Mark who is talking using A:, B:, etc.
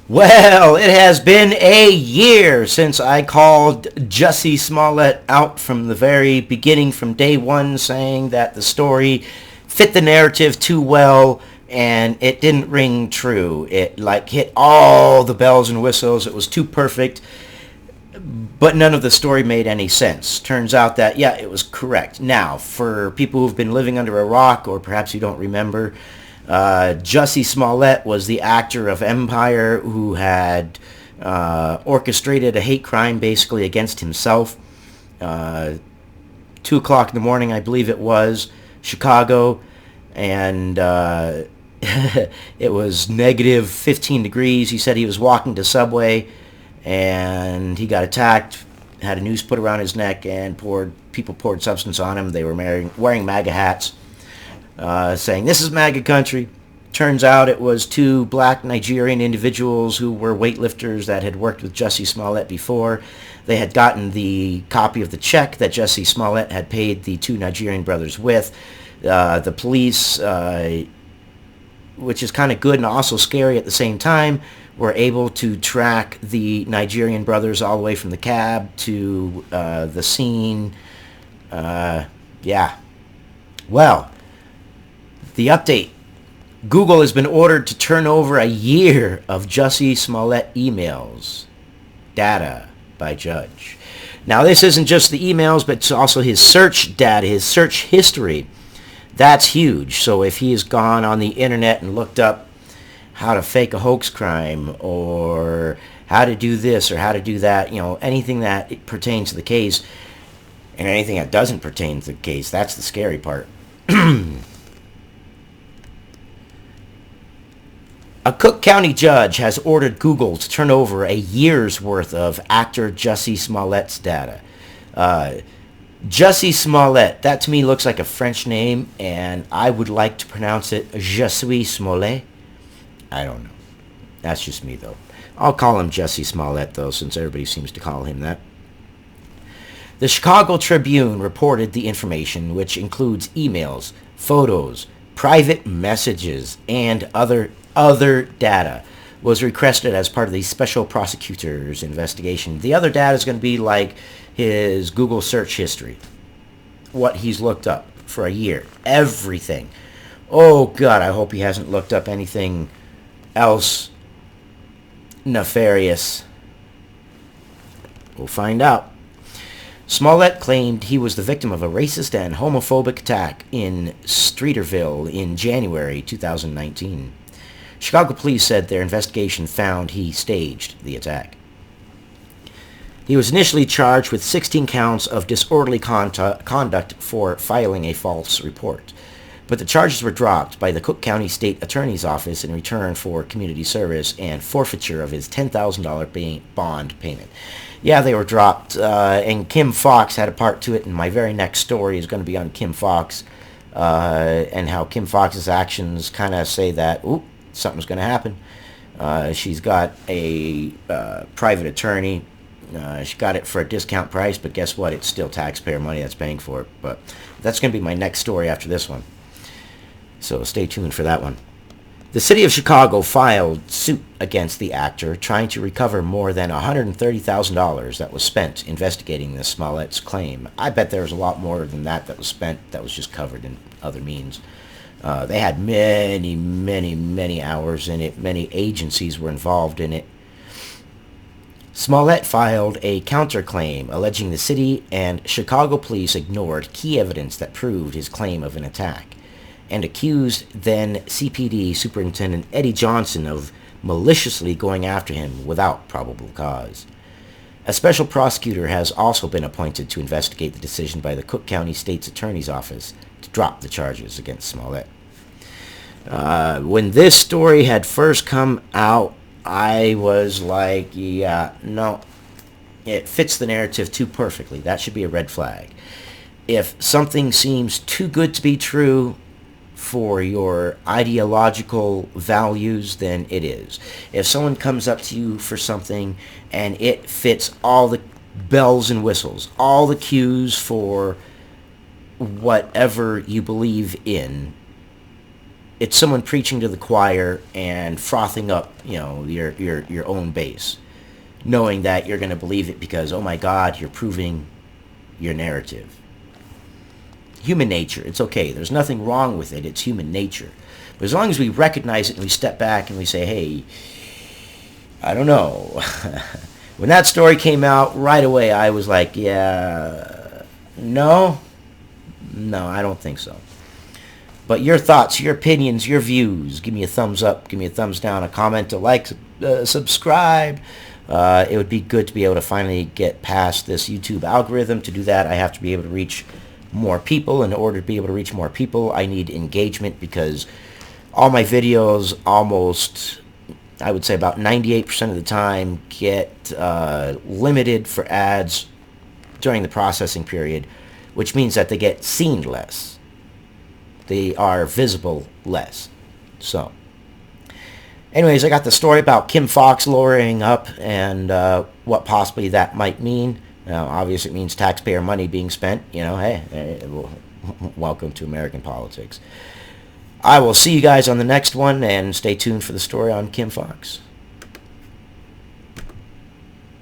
A: Well, it has been a year since I called Jussie Smollett out from the very beginning, from day one, saying that the story fit the narrative too well and it didn't ring true. It hit all the bells and whistles. It was too perfect, but none of the story made any sense. Turns out that, yeah, it was correct. Now, for people who've been living under a rock, or perhaps you don't remember, Jussie Smollett was the actor of Empire who had orchestrated a hate crime basically against himself. 2 o'clock in the morning, I believe it was, Chicago, and it was negative 15 degrees. He said he was walking to Subway, and he got attacked, had a noose put around his neck, and people poured substance on him. They were wearing MAGA hats, saying, "This is MAGA country." Turns out it was two black Nigerian individuals who were weightlifters that had worked with Jussie Smollett before. They had gotten the copy of the check that Jussie Smollett had paid the two Nigerian brothers with. The police, which is kind of good and also scary at the same time, were able to track the Nigerian brothers all the way from the cab to the scene. Yeah. Well, the update. Google has been ordered to turn over a year of Jussie Smollett emails. Data by Judge. Now, this isn't just the emails, but it's also his search data, his search history. That's huge. So if he has gone on the internet and looked up how to fake a hoax crime, or how to do this or how to do that, anything that pertains to the case, and anything that doesn't pertain to the case, that's the scary part. A Cook County judge has ordered Google to turn over a year's worth of actor Jussie Smollett's data. Jussie Smollett, that to me looks like a French name, and I would like to pronounce it Jussie Smollett. I don't know. That's just me, though. I'll call him Jussie Smollett, though, since everybody seems to call him that. The Chicago Tribune reported the information, which includes emails, photos, private messages, and other data, was requested as part of the special prosecutor's investigation. The other data is going to be like his Google search history, what he's looked up for a year, everything. Oh, God, I hope he hasn't looked up anything else nefarious. We'll find out. Smollett claimed he was the victim of a racist and homophobic attack in Streeterville in January 2019. Chicago police said their investigation found he staged the attack. He was initially charged with 16 counts of disorderly conduct for filing a false report, but the charges were dropped by the Cook County State Attorney's Office in return for community service and forfeiture of his $10,000 bond payment. Yeah, they were dropped, and Kim Foxx had a part to it, and my very next story is going to be on Kim Foxx, and how Kim Foxx's actions kind of say that, something's going to happen. She's got a private attorney. She got it for a discount price, but guess what? It's still taxpayer money that's paying for it. But that's going to be my next story after this one. So stay tuned for that one. The city of Chicago filed suit against the actor, trying to recover more than $130,000 that was spent investigating this Smollett's claim. I bet there was a lot more than that was spent that was just covered in other means. They had many, many, many hours in it. Many agencies were involved in it. Smollett filed a counterclaim alleging the city and Chicago police ignored key evidence that proved his claim of an attack, and accused then CPD Superintendent Eddie Johnson of maliciously going after him without probable cause. A special prosecutor has also been appointed to investigate the decision by the Cook County State's Attorney's Office to drop the charges against Smollett. When this story had first come out, I was like, yeah, no, it fits the narrative too perfectly. That should be a red flag. If something seems too good to be true for your ideological values, then it is. If someone comes up to you for something and it fits all the bells and whistles, all the cues for whatever you believe in, it's someone preaching to the choir and frothing up, your own base, knowing that you're going to believe it because, oh my God, you're proving your narrative. Human nature. It's okay. There's nothing wrong with it. It's human nature. But as long as we recognize it and we step back and we say, hey, I don't know. When that story came out, right away I was like, yeah, no, I don't think so. But your thoughts, your opinions, your views, give me a thumbs up, give me a thumbs down, a comment, a like, subscribe. It would be good to be able to finally get past this YouTube algorithm. To do that, I have to be able to reach more people. In order to be able to reach more people, I need engagement, because all my videos, almost, I would say about 98% of the time, get limited for ads during the processing period, which means that they get seen less. They are visible less. So, anyways, I got the story about Kim Foxx lowering up and what possibly that might mean. Now, obviously, it means taxpayer money being spent. Hey, welcome to American politics. I will see you guys on the next one, and stay tuned for the story on Kim Foxx.